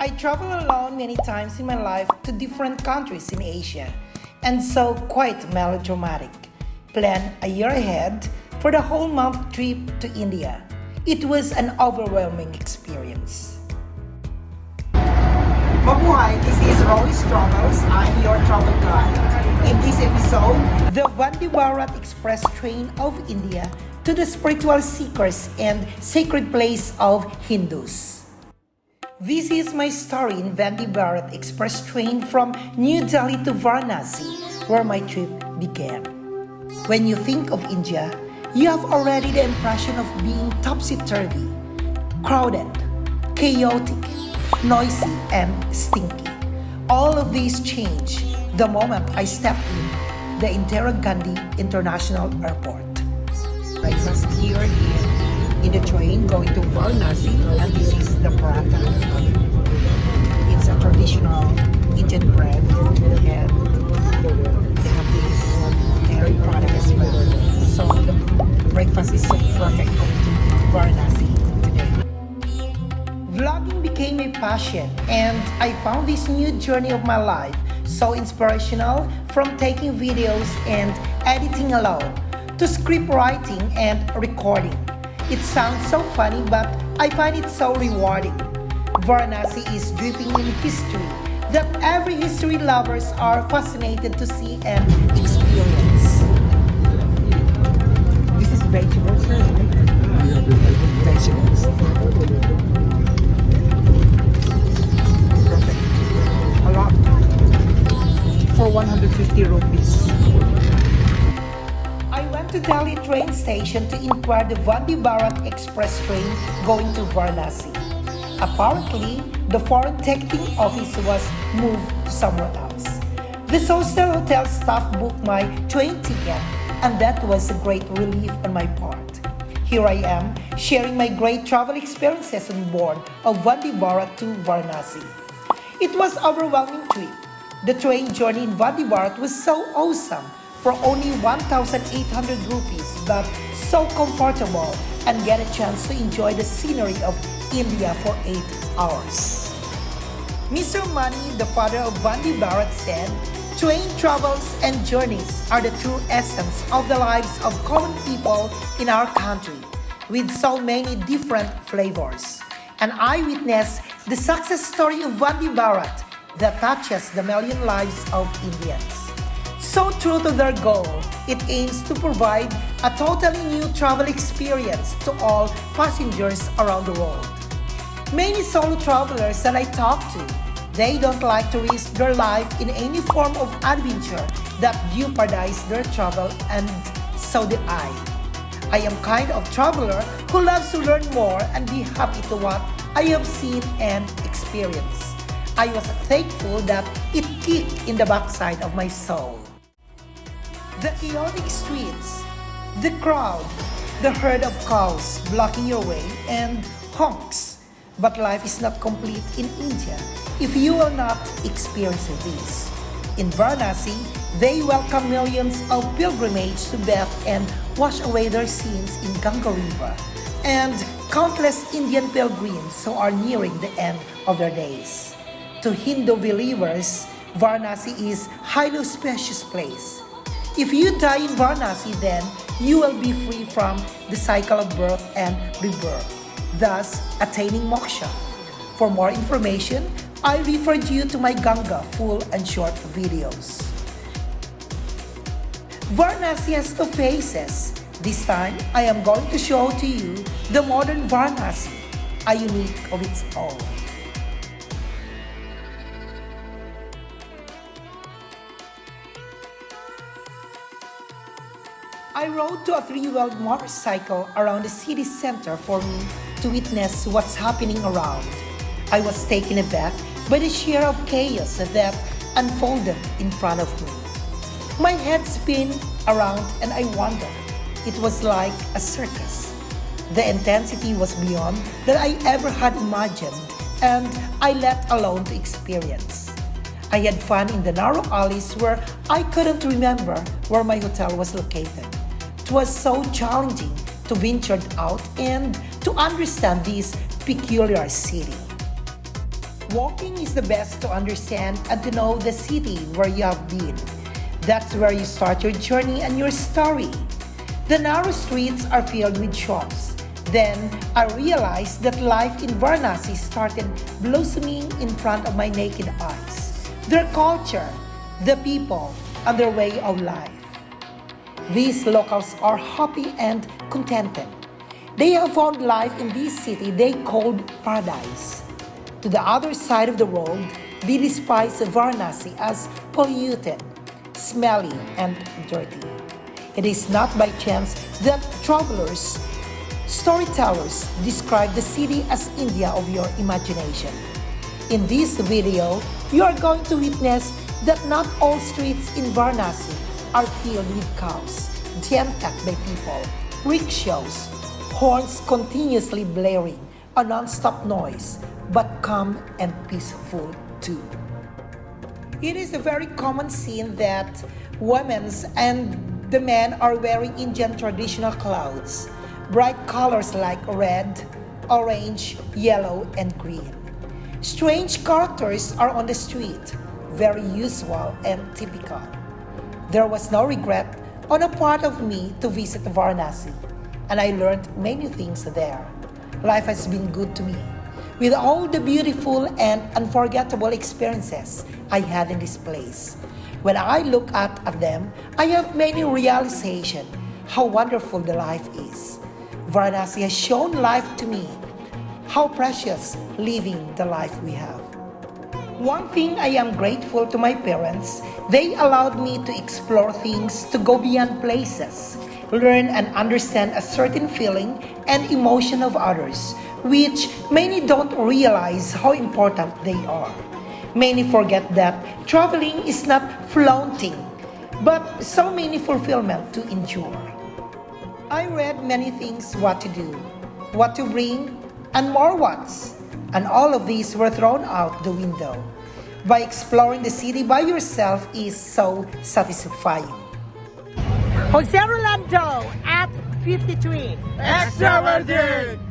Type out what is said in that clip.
I travel alone many times in my life to different countries in Asia, and so quite melodramatic. Plan a year ahead for the whole month trip to India. It was an overwhelming experience. Mabuhay, this is Royce Travels. I'm your travel guide. In this episode, The Vande Bharat Express train of India to the spiritual seekers and sacred place of Hindus. This is my story in Vande Bharat Express train from New Delhi to Varanasi, where my trip began. When you think of India, you have already the impression of being topsy-turvy, crowded, chaotic, noisy, and stinky. All of these change the moment I stepped in the Indira Gandhi International Airport. breakfast here in the train going to Varanasi, and this is the paratha. It's a traditional Indian bread, and they have this dairy product as well. So the breakfast is so perfect going to Varanasi today. Vlogging became a passion, and I found this new journey of my life so inspirational, from taking videos and editing alone to script writing and recording. It sounds so funny, but I find it so rewarding. Varanasi is dripping in history that every history lovers are fascinated to see and experience. This is vegetables, right? Vegetables. Perfect. A lot. For 150 rupees. I went to Delhi train station to inquire the Vande Bharat Express train going to Varanasi. Apparently, the foreign ticketing office was moved to somewhere else. The social hotel staff booked my train ticket, and that was a great relief on my part. Here I am, sharing my great travel experiences on board of Vande Bharat to Varanasi. It was an overwhelming trip. The train journey in Vande Bharat was so awesome for only 1,800 rupees, but so comfortable, and get a chance to enjoy the scenery of India for 8 hours. Mr. Mani, the father of Vande Bharat, said, "Train travels and journeys are the true essence of the lives of common people in our country, with so many different flavors. And I witnessed the success story of Vande Bharat that touches the million lives of Indians. So true to their goal, it aims to provide a totally new travel experience to all passengers around the world. Many solo travelers that I talk to, they don't like to risk their life in any form of adventure that jeopardize their travel, and so do I. I am kind of traveler who loves to learn more and be happy to what I have seen and experienced. I was thankful that it kicked in the backside of my soul. The chaotic streets, the crowd, the herd of cows blocking your way, and honks. But life is not complete in India if you will not experience this. In Varanasi, they welcome millions of pilgrimages to bathe and wash away their sins in Ganga River, and countless Indian pilgrims who are nearing the end of their days. To Hindu believers, Varanasi is a highly auspicious place. If you die in Varanasi, then you will be free from the cycle of birth and rebirth, thus attaining moksha. For more information, I refer you to my Ganga full and short videos. Varanasi has two faces. This time, I am going to show to you the modern Varanasi, a unique of its own. I rode to a three-wheeled motorcycle around the city center for me to witness what's happening around. I was taken aback by the sheer of chaos that unfolded in front of me. My head spun around and I wondered. It was like a circus. The intensity was beyond that I ever had imagined, and I let alone to experience. I had fun in the narrow alleys where I couldn't remember where my hotel was located. It was so challenging to venture out and to understand this peculiar city. Walking is the best to understand and to know the city where you have been. That's where you start your journey and your story. The narrow streets are filled with shops. Then I realized that life in Varanasi started blossoming in front of my naked eyes. Their culture, the people, and their way of life. These locals are happy and contented. They have found life in this city they called paradise. To the other side of the world, they despise Varanasi as polluted, smelly, and dirty. It is not by chance that travelers, storytellers describe the city as India of your imagination. In this video, you are going to witness that not all streets in Varanasi are filled with cows, jam-packed by people, rickshaws, horns continuously blaring, a non-stop noise, but calm and peaceful too. It is a very common scene that women and the men are wearing Indian traditional clothes, bright colors like red, orange, yellow, and green. Strange characters are on the street, very usual and typical. There was no regret on a part of me to visit Varanasi, and I learned many things there. Life has been good to me, with all the beautiful and unforgettable experiences I had in this place. When I look at them, I have many realizations how wonderful the life is. Varanasi has shown life to me, how precious living the life we have. One thing I am grateful to my parents, they allowed me to explore things, to go beyond places, learn and understand a certain feeling and emotion of others, which many don't realize how important they are. Many forget that traveling is not flaunting, but so many fulfillment to endure. I read many things what to do, what to bring, and more what's, and all of these were thrown out the window. By exploring the city by yourself is so satisfying. Jose Rolando at 53. Extra virgin!